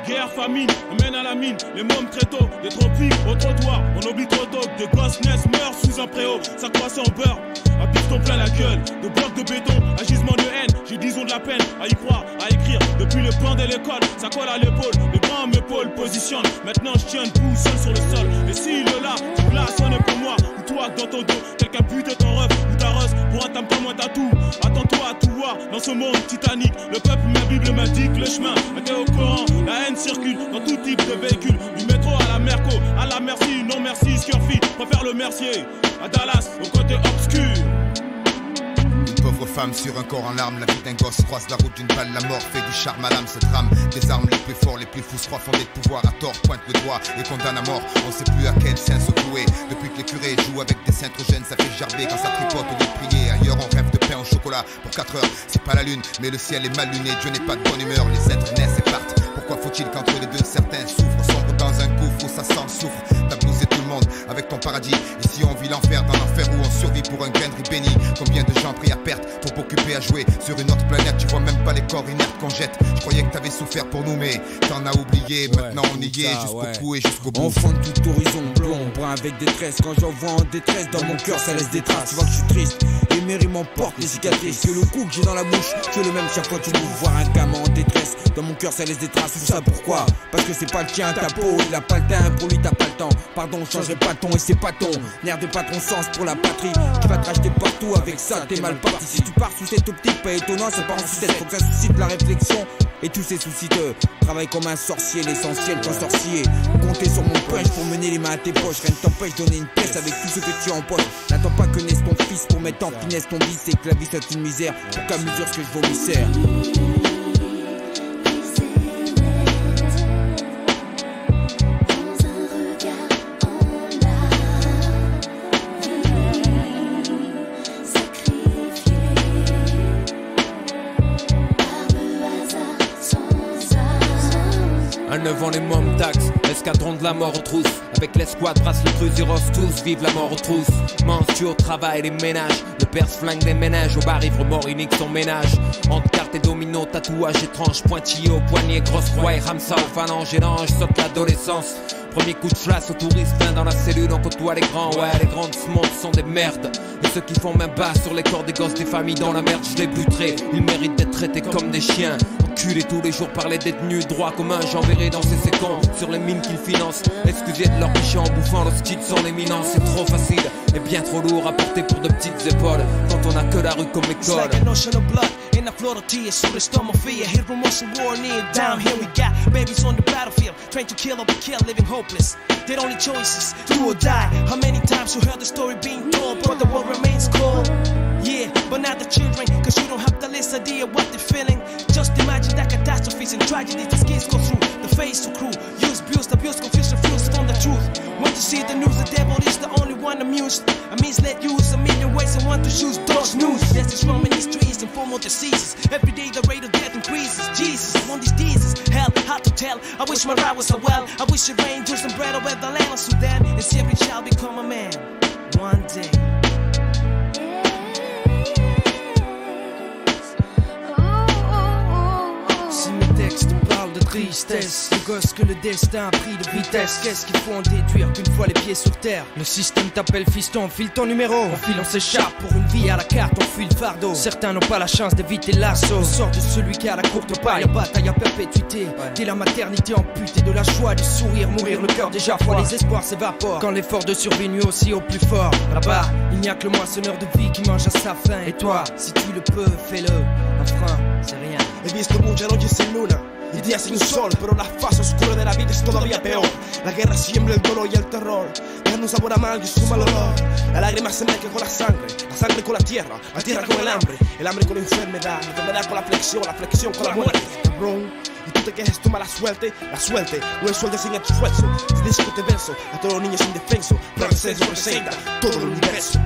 guerre, famine, mène à la mine. Les mômes très tôt, des tropiques au trottoir. On oublie trop tôt que des gosses naissent, meurent sous un préau. Ça croisse en beurre, à piston plein la gueule. De blocs de béton, à gisement de haine. J'ai 10 ans de la peine à y croire, à écrire. Depuis le plan de l'école, ça colle à l'épaule. Les grands me pôle positionnent. Maintenant je tiens debout seul sur le sol. Et s'il est là, tu glaces, on est pour moi. Ou toi dans ton dos, quelqu'un bute ton ref ou ta rose. Pour un tam comme moi t'as tout. Attends-toi à tout voir dans ce monde titanique. Le peuple, ma Bible m'indique le chemin. Était au Coran, la haine circule dans tout type de véhicule. Du métro à la Merco, à la merci, non merci, Scurfy. Préfère le Mercier, à Dallas, au côté obscur. Pauvre femme sur un corps en larmes, la vie d'un gosse croise la route d'une balle, la mort fait du charme à l'âme, ce drame. Les armes les plus forts, les plus fous se croient fondés de pouvoir à tort, pointe le doigt et condamne à mort. On sait plus à quel saint se vouer. Depuis que les curés jouent avec des cintrogènes, ça fait gerber quand ça tripote au lieu de prier. Ailleurs on rêve de pain au chocolat pour 4 heures. C'est pas la lune, mais le ciel est mal luné. Dieu n'est pas de bonne humeur, les êtres naissent et partent. Pourquoi faut-il qu'entre les deux certains souffrent, sombrent dans un gouffre où ça sent le soufre? T'as blousé tout le monde avec ton paradis. Ici on vit l'enfer, dans l'enfer où on survit pour un grain de riz béni. Combien de gens pris à perte, trop occupés à jouer sur une autre planète? Tu vois même pas les corps inertes qu'on jette. Je croyais que t'avais souffert pour nous, mais t'en as oublié. Maintenant on y est jusqu'au cou et jusqu'au bout. Enfant de tout horizon, blond, brun avec détresse. Quand j'en vois en détresse, dans mon cœur ça laisse des traces. Tu vois que je suis triste, et mes rimes emportent les cicatrices. Que le coup que j'ai dans la bouche, que le même chaque fois tu m'ouvres. Voir un gamin en détresse, dans mon cœur ça laisse des traces. Tout ça pourquoi? Parce que c'est pas le tien, ta peau, il a pas le teint, pour lui t'as pas le temps. Pardon, je changerai pas ton et c'est pas ton nerf de pas ton sens pour la patrie. Tu vas te racheter partout avec ça, t'es mal parti. Si tu pars sous cette optique, pas étonnant, ça part en sucette. Faut que ça suscite la réflexion et tous ces soucis de travail comme un sorcier, l'essentiel qu'un sorcier. Comptez sur mon punch pour mener les mains à tes poches. Rien ne t'empêche de donner une pièce avec tout ce que tu empoches. N'attends pas que naisse ton fils pour mettre en finesse ton vice et que la vie soit une misère pour qu'à mesure ce que je vomissère. À 9 ans les mômes taxent, l'escadron de la mort aux trousses. Avec l'escouade brasse le cruiseros tous, vive la mort aux trousses. Mensu au travail, les ménages, le père se flingue les ménages. Au bar ivre mort, il nique son ménage. Entre cartes et dominos, tatouage étrange, pointillé au poignet, grosse croix et ramsa aux phalanges. Et l'ange saute l'adolescence. Premier coup de flash au touriste, plein dans la cellule, on côtoie les grands. Ouais, les grandes ce monde sont des merdes. Et ceux qui font main basse sur les corps des gosses des familles dans la merde, je les buterai. Ils méritent d'être traités comme des chiens. Enculés tous les jours par les détenus, droit commun, j'enverrai dans ces séquences sur les mines qu'ils financent. Excusez de leur péché en bouffant l'hostie de son éminence. C'est trop facile et bien trop lourd à porter pour de petites épaules quand on a que la rue comme école. In a flood of tears, so the storm of fear. Hit remorse and war near down. Here we got babies on the battlefield, trained to kill or be killed, living hopeless. Their only choices, do or die. How many times you heard the story being told, but the world remains cold? Yeah, but not the children, cause you don't have the least idea what they're feeling. Just imagine that catastrophes and tragedies these kids go through. The face so cruel, use, abuse, confusion, fused from the truth. When you see the news, the devil is the only one amused. A misled use a million ways and want to choose those news. Yes, it's from many streets and formal diseases. Every day the rate of death increases. Jesus, on these diseases, hell, hard to tell. I wish my ride was so well. I wish it rained, do some bread over the land of Sudan. And see every child become a man one day. Si mes textes parlent de tristesse, les gosses que le destin a pris de vitesse, qu'est-ce qu'il faut en déduire qu'une fois les pieds sur terre, le système t'appelle fiston, file ton numéro. On file, on s'échappe pour une vie à la carte, on fuit le fardeau. Certains n'ont pas la chance d'éviter l'assaut. Le sort de celui qui a la courte paille, la bataille à perpétuité. Dès la maternité amputée de la joie du sourire, mourir le cœur déjà froid, les espoirs s'évaporent. Quand l'effort de survie nuit aussi au plus fort. Là-bas, il n'y a que le moissonneur de vie qui mange à sa faim. Et toi, si tu le peux, fais-le. Un frein, c'est rien. He visto muchas noches sin luna y días sin sol, pero la fase oscura de la vida es todavía peor. La guerra siembra el dolor y el terror, dejando un sabor amargo y su mal olor. La lágrima se mezcla con la sangre con la tierra con el hambre con la enfermedad con la flexión con la muerte. Cabrón, y tú te quejes tu mala suerte, no es suerte sin esfuerzo. Si discute verso a todos los niños indefensos, pero se representa todo el universo.